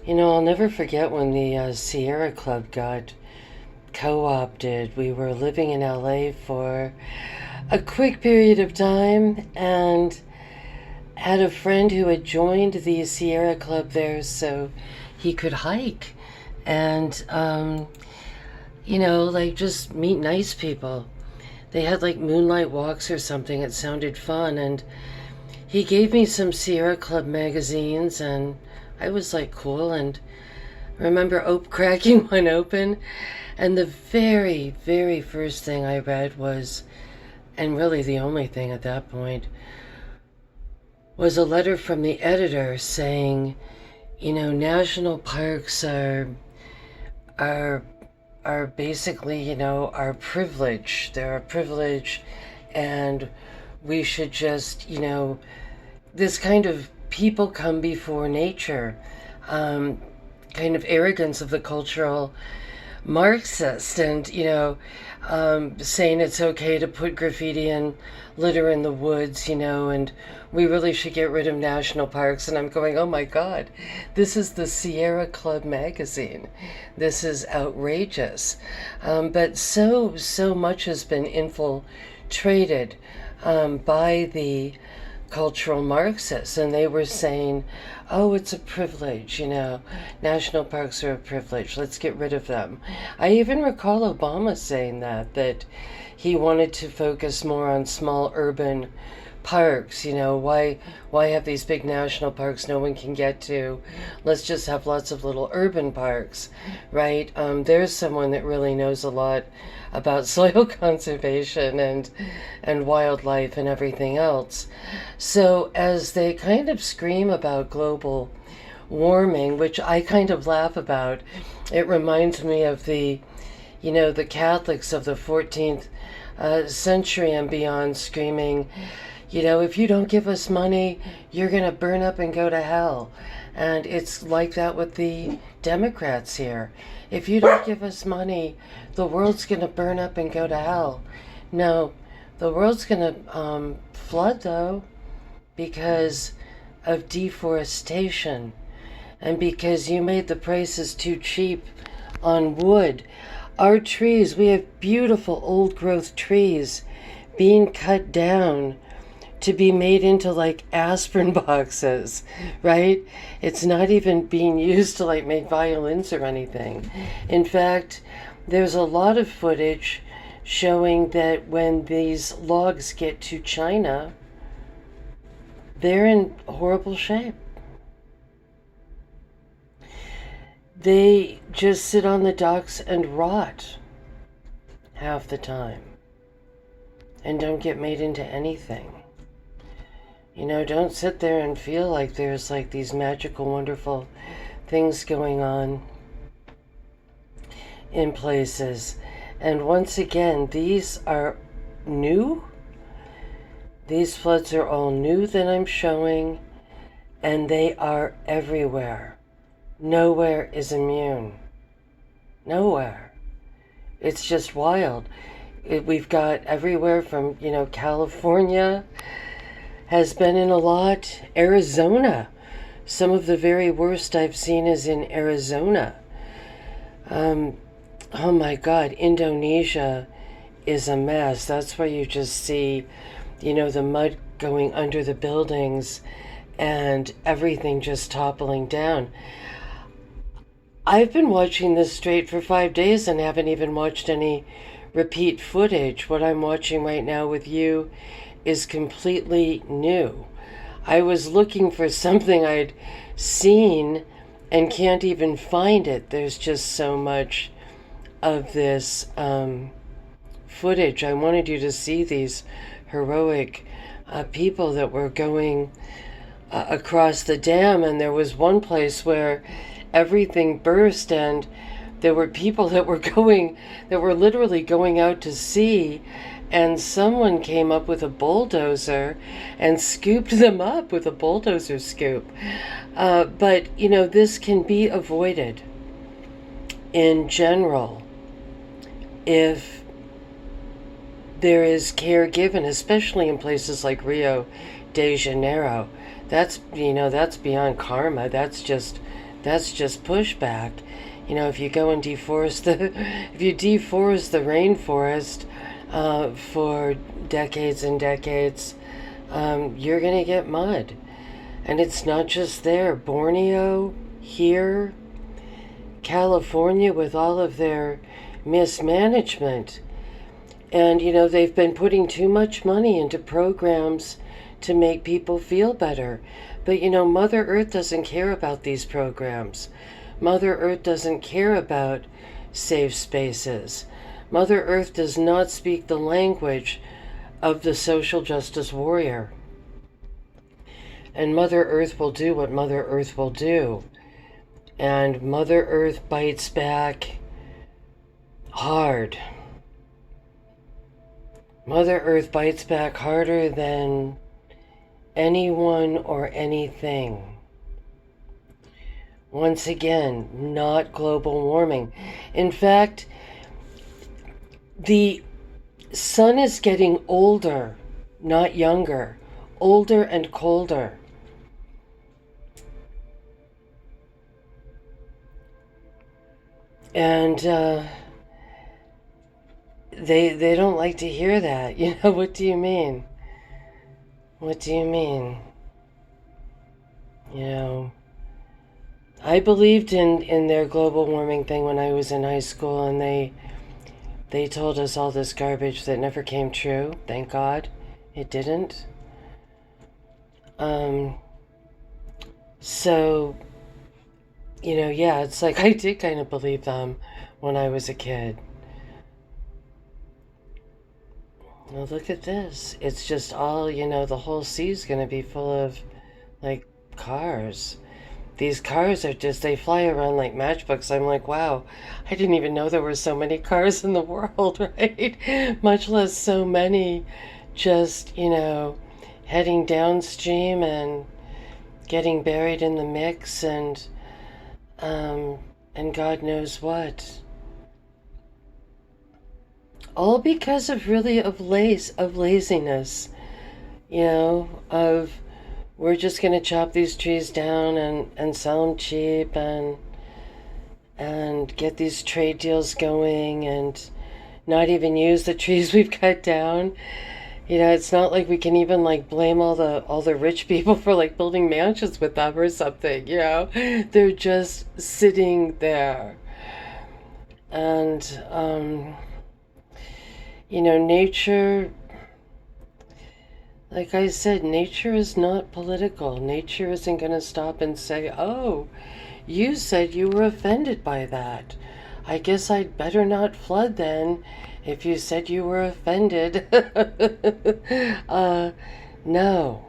I'll never forget when the Sierra Club got co-opted. We were living in LA for a quick period of time and had a friend who had joined the Sierra Club there so he could hike and, like just meet nice people. They had like moonlight walks or something. It sounded fun. And he gave me some Sierra Club magazines, and I was like, cool. And I remember cracking one open, and the very, very first thing I read was, and really the only thing at that point, was a letter from the editor saying, national parks are are basically, our privilege. They're a privilege, and we should just, this kind of people come before nature, kind of arrogance of the cultural Marxist, and saying it's okay to put graffiti and litter in the woods, and we really should get rid of national parks. And I'm going, oh my God, this is the Sierra Club magazine. This is outrageous. But so much has been infiltrated by the cultural Marxists, and they were saying, oh, it's a privilege, national parks are a privilege, let's get rid of them. I even recall Obama saying that he wanted to focus more on small urban parks. Why have these big national parks no one can get to? Let's just have lots of little urban parks, right? There's someone that really knows a lot about soil conservation and wildlife and everything else. So as they kind of scream about global warming, which I kind of laugh about, it reminds me of the Catholics of the 14th century and beyond screaming, if you don't give us money, you're going to burn up and go to hell. And it's like that with the Democrats here. If you don't give us money, the world's going to burn up and go to hell. No, the world's going to flood, though, because of deforestation and because you made the prices too cheap on wood. Our trees, we have beautiful old growth trees being cut down to be made into like aspirin boxes, right? It's not even being used to like make violins or anything. In fact, there's a lot of footage showing that when these logs get to China, they're in horrible shape. They just sit on the docks and rot half the time and don't get made into anything. Don't sit there and feel like there's like these magical, wonderful things going on in places. And once again, these are new. These floods are all new that I'm showing, and they are everywhere. Nowhere is immune. Nowhere. It's just wild. We've got everywhere from, California has been in a lot. Arizona. Some of the very worst I've seen is in Arizona. Oh my God, Indonesia is a mess. That's where you just see, the mud going under the buildings and everything just toppling down. I've been watching this straight for 5 days and haven't even watched any repeat footage. What I'm watching right now with you is completely new. I was looking for something I'd seen and can't even find it. There's just so much of this footage. I wanted you to see these heroic people that were going across the dam, and there was one place where everything burst and there were people that were literally going out to sea, and someone came up with a bulldozer and scooped them up with a bulldozer scoop. But this can be avoided in general if there is care given, especially in places like Rio de Janeiro. That's beyond karma. That's just That's just pushback. If you go and deforest if you deforest the rainforest for decades and decades, you're gonna get mud. And it's not just there. Borneo, here, California, with all of their mismanagement. And, they've been putting too much money into programs to make people feel better. But, Mother Earth doesn't care about these programs. Mother Earth doesn't care about safe spaces. Mother Earth does not speak the language of the social justice warrior. And Mother Earth will do what Mother Earth will do. And Mother Earth bites back hard. Mother Earth bites back harder than anyone or anything. Once again, not global warming. In fact, the sun is getting older, not younger. Older and colder. And they don't like to hear that. What do you mean? What do you mean? I believed in their global warming thing when I was in high school, and they told us all this garbage that never came true. Thank God it didn't. So, yeah, it's like I did kind of believe them when I was a kid. Well, look at this. It's just all, the whole sea's going to be full of, like, cars. These cars are just, they fly around like matchbooks. I'm like, wow, I didn't even know there were so many cars in the world, right? Much less so many just, heading downstream and getting buried in the mix and God knows what. All because of laziness, of we're just going to chop these trees down and sell them cheap and get these trade deals going and not even use the trees we've cut down. It's not like we can even like blame all the rich people for like building mansions with them or something, They're just sitting there. And nature, like I said, nature is not political. Nature isn't going to stop and say, oh, you said you were offended by that. I guess I'd better not flood then if you said you were offended. No.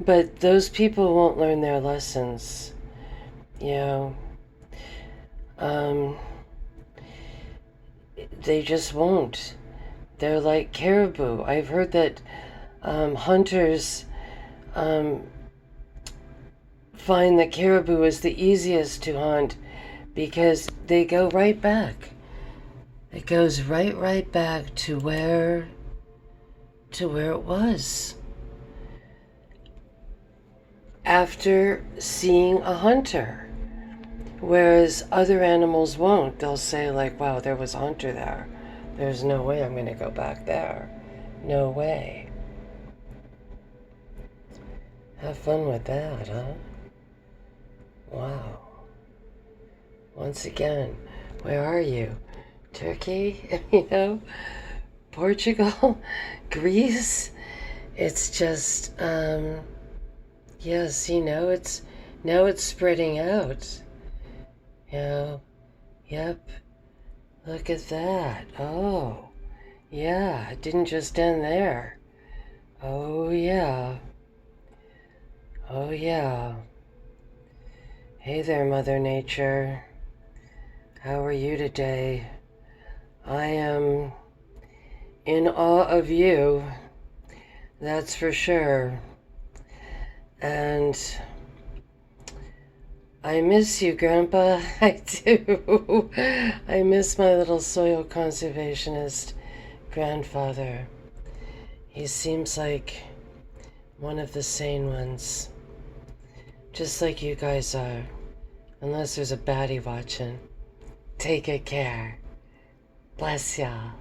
But those people won't learn their lessons. They just won't. They're like caribou. I've heard that hunters find that caribou is the easiest to hunt because they go right back. It goes right back to where it was. After seeing a hunter. Whereas other animals won't. They'll say like, wow, there was a hunter there. There's no way I'm going to go back there. No way. Have fun with that, huh? Wow. Once again, where are you? Turkey? Portugal? Greece? It's just, yes, now it's spreading out. Yep. Look at that. Oh, yeah, it didn't just end there. Oh, yeah. Oh, yeah. Hey there, Mother Nature. How are you today? I am in awe of you, that's for sure. And I miss you, Grandpa. I do. I miss my little soil conservationist grandfather. He seems like one of the sane ones. Just like you guys are. unless there's a baddie watching. Take good care. Bless y'all.